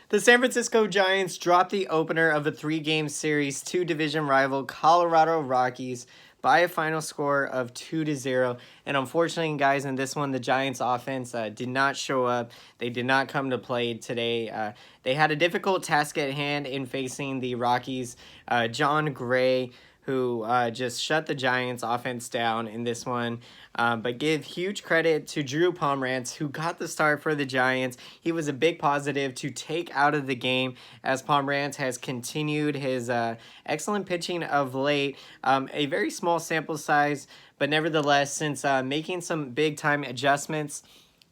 The San Francisco Giants dropped the opener of a 3-game series to division rival Colorado Rockies by a final score of 2-0. And unfortunately, guys, in this one, the Giants offense did not show up. They did not come to play today. They had a difficult task at hand in facing the Rockies. Jon Gray, who just shut the Giants offense down in this one. But give huge credit to Drew Pomeranz, who got the start for the Giants. He was a big positive to take out of the game, as Pomeranz has continued his excellent pitching of late. A very small sample size, but nevertheless, since making some big-time adjustments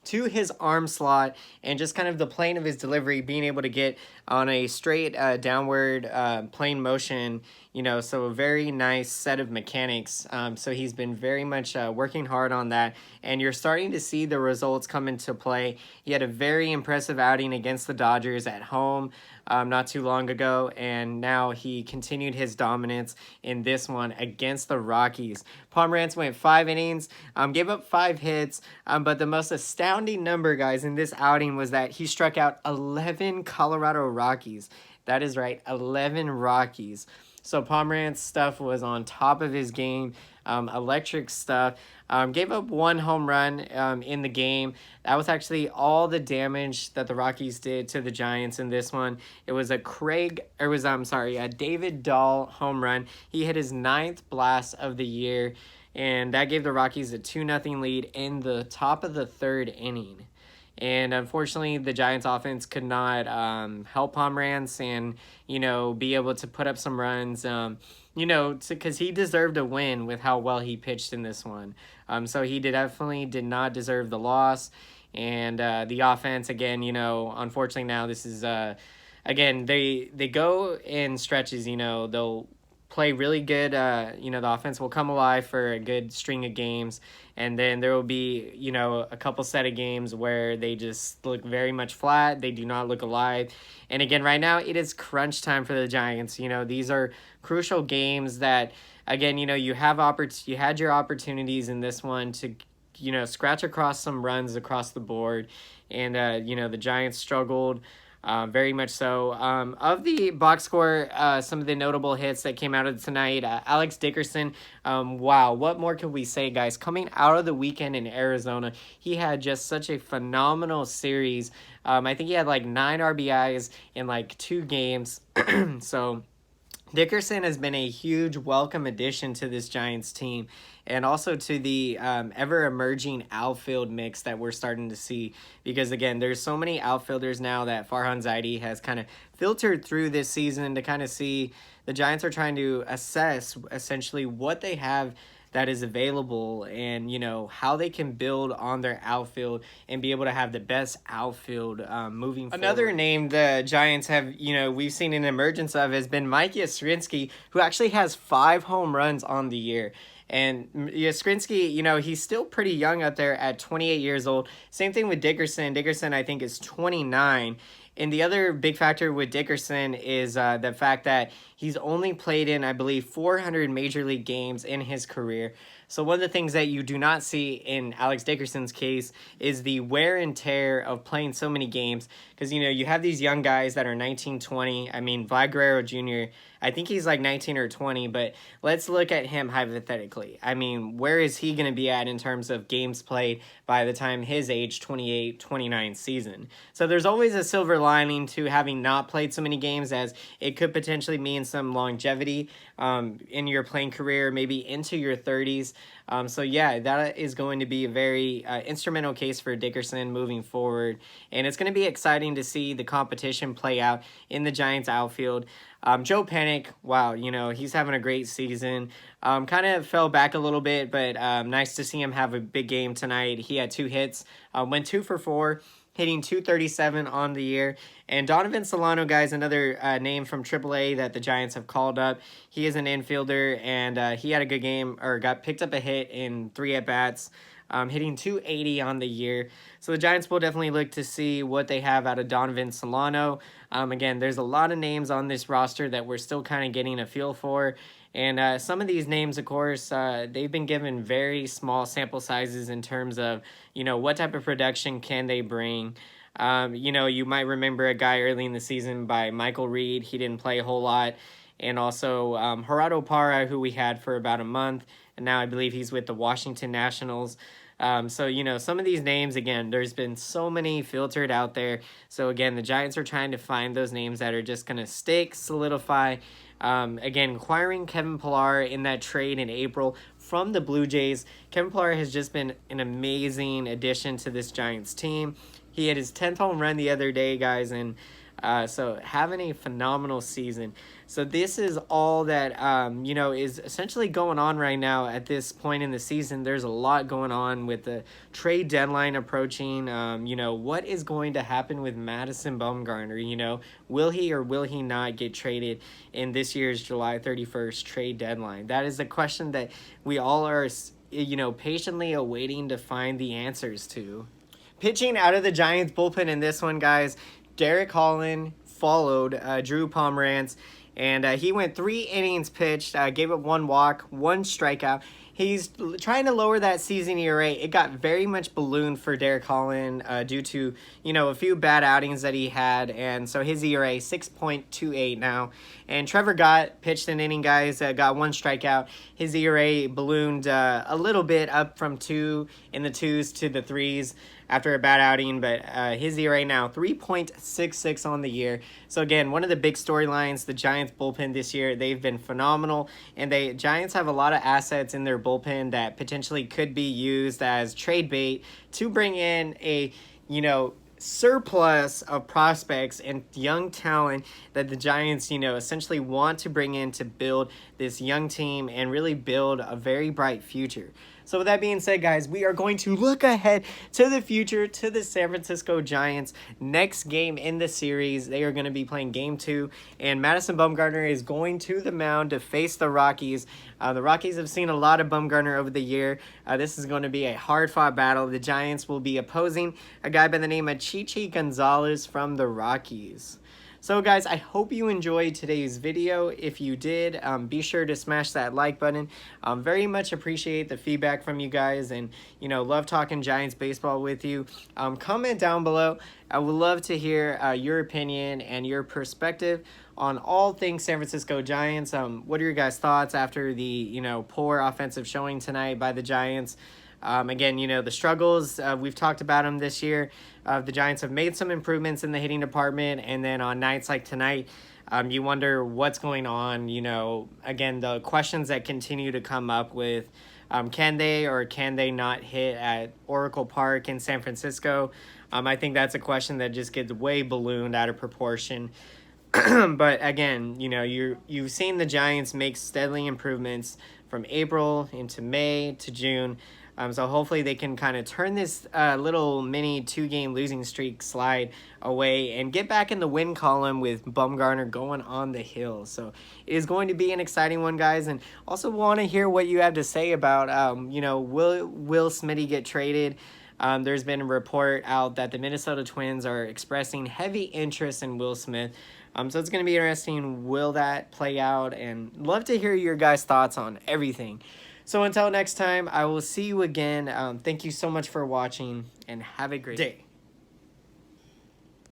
to his arm slot and just kind of the plane of his delivery, being able to get on a straight downward plane motion, so a very nice set of mechanics. So he's been very much working hard on that, and you're starting to see the results come into play. He had a very impressive outing against the Dodgers at home not too long ago, and now he continued his dominance in this one against the Rockies. Pomeranz went 5 innings, gave up 5 hits, but the most astounding number, guys, in this outing was that he struck out 11 Colorado Rockies. That is right, 11 Rockies. So Pomeranz stuff was on top of his game, electric stuff. Gave up 1 home run in the game. That was actually all the damage that the Rockies did to the Giants in this one. It was a David Dahl home run. He hit his 9th blast of the year, and that gave the Rockies a 2-0 lead in the top of the 3rd inning. And unfortunately, the Giants offense could not help Pomeranz and, be able to put up some runs, because he deserved a win with how well he pitched in this one. So he definitely did not deserve the loss. And the offense, again, unfortunately now this is, again, they go in stretches, they'll play really good. The offense will come alive for a good string of games, and then there will be, a couple set of games where they just look very much flat. They do not look alive. And again, right now it is crunch time for the Giants. These are crucial games that, again, you had your opportunities in this one to, scratch across some runs across the board, and the Giants struggled. Very much so. Of the box score, some of the notable hits that came out of tonight, Alex Dickerson, wow, what more could we say, guys? Coming out of the weekend in Arizona, he had just such a phenomenal series. I think he had 9 RBIs in 2 games. So Dickerson has been a huge welcome addition to this Giants team, and also to the ever-emerging outfield mix that we're starting to see. Because, again, there's so many outfielders now that Farhan Zaidi has kind of filtered through this season to kind of see. The Giants are trying to assess, essentially, what they have that is available, and how they can build on their outfield and be able to have the best outfield moving forward. Another name the Giants have we've seen an emergence of has been Mike Yastrzemski, who actually has 5 home runs on the year. And Yastrzemski, he's still pretty young up there at 28 years old. Same thing with Dickerson. Dickerson, I think, is 29. And the other big factor with Dickerson is the fact that he's only played in, I believe, 400 Major League games in his career. So one of the things that you do not see in Alex Dickerson's case is the wear and tear of playing so many games. Because, you have these young guys that are 19, 20. I mean, Vlad Guerrero Jr., I think he's 19 or 20, but let's look at him hypothetically. I mean, where is he going to be at in terms of games played by the time his age 28, 29 season? So there's always a silver lining to having not played so many games, as it could potentially mean some longevity in your playing career, maybe into your 30s. So yeah, that is going to be a very instrumental case for Dickerson moving forward. And it's going to be exciting to see the competition play out in the Giants outfield. Joe Panic, wow, he's having a great season. Kind of fell back a little bit, but nice to see him have a big game tonight. He had 2 hits, went 2 for 4, hitting .237 on the year. And Donovan Solano, guys, another name from AAA that the Giants have called up. He is an infielder, and he had a good game, or got picked up a hit in 3 at-bats. Hitting .280 on the year. So the Giants will definitely look to see what they have out of Donovan Solano. Again, there's a lot of names on this roster that we're still kind of getting a feel for. And some of these names, of course, they've been given very small sample sizes in terms of, what type of production can they bring. You know, you might remember a guy early in the season by Michael Reed. He didn't play a whole lot. And also Gerardo Parra, who we had for about a month. And now I believe he's with the Washington Nationals. So, you know, some of these names, again, there's been so many filtered out there. So, again, the Giants are trying to find those names that are just going to stick, solidify. Again, acquiring Kevin Pillar in that trade in April from the Blue Jays. Kevin Pillar has just been an amazing addition to this Giants team. He had his 10th home run the other day, guys, and so having a phenomenal season. So this is all that, you know, is essentially going on right now at this point in the season. There's a lot going on with the trade deadline approaching. You know, what is going to happen with Madison Bumgarner? You know, will he or will he not get traded in this year's July 31st trade deadline? That is the question that we all are, you know, patiently awaiting to find the answers to. Pitching out of the Giants bullpen in this one, guys, Derek Holland followed Drew Pomeranz, and he went 3 innings pitched, gave up 1 walk, 1 strikeout. He's trying to lower that season ERA. It got very much ballooned for Derek Holland due to, you know, a few bad outings that he had, and so his ERA 6.28 now. And Trevor Gott pitched an inning, guys, got 1 strikeout. His ERA ballooned a little bit up from 2 in the 2s to the 3s after a bad outing, but his ERA now 3.66 on the year. So again, one of the big storylines, the Giants bullpen this year, they've been phenomenal, and the Giants have a lot of assets in their bullpen that potentially could be used as trade bait to bring in a, you know, surplus of prospects and young talent that the Giants, you know, essentially want to bring in to build this young team and really build a very bright future. So with that being said, guys, we are going to look ahead to the future, to the San Francisco Giants' next game in the series. They are going to be playing Game 2, and Madison Bumgarner is going to the mound to face the Rockies. The Rockies have seen a lot of Bumgarner over the year. This is going to be a hard-fought battle. The Giants will be opposing a guy by the name of Chichi Gonzalez from the Rockies. So guys, I hope you enjoyed today's video. If you did, be sure to smash that like button. Very much appreciate the feedback from you guys, and, you know, love talking Giants baseball with you. Comment down below. I would love to hear your opinion and your perspective on all things San Francisco Giants. What are your guys' thoughts after the, you know, poor offensive showing tonight by the Giants? Again, you know, the struggles, we've talked about them this year. The Giants have made some improvements in the hitting department, and then on nights like tonight, you wonder what's going on. You know, again, the questions that continue to come up with can they or can they not hit at Oracle Park in San Francisco? I think that's a question that just gets way ballooned out of proportion. But again, you know, you've seen the Giants make steadily improvements from April into May to June. So hopefully they can kind of turn this little mini 2-game losing streak slide away and get back in the win column with Bumgarner going on the hill. So it is going to be an exciting one, guys. And also want to hear what you have to say about, you know, will Smitty get traded? There's been a report out that the Minnesota Twins are expressing heavy interest in Will Smith. So it's going to be interesting. Will that play out? And love to hear your guys' thoughts on everything. So until next time, I will see you again. Thank you so much for watching, and have a great day.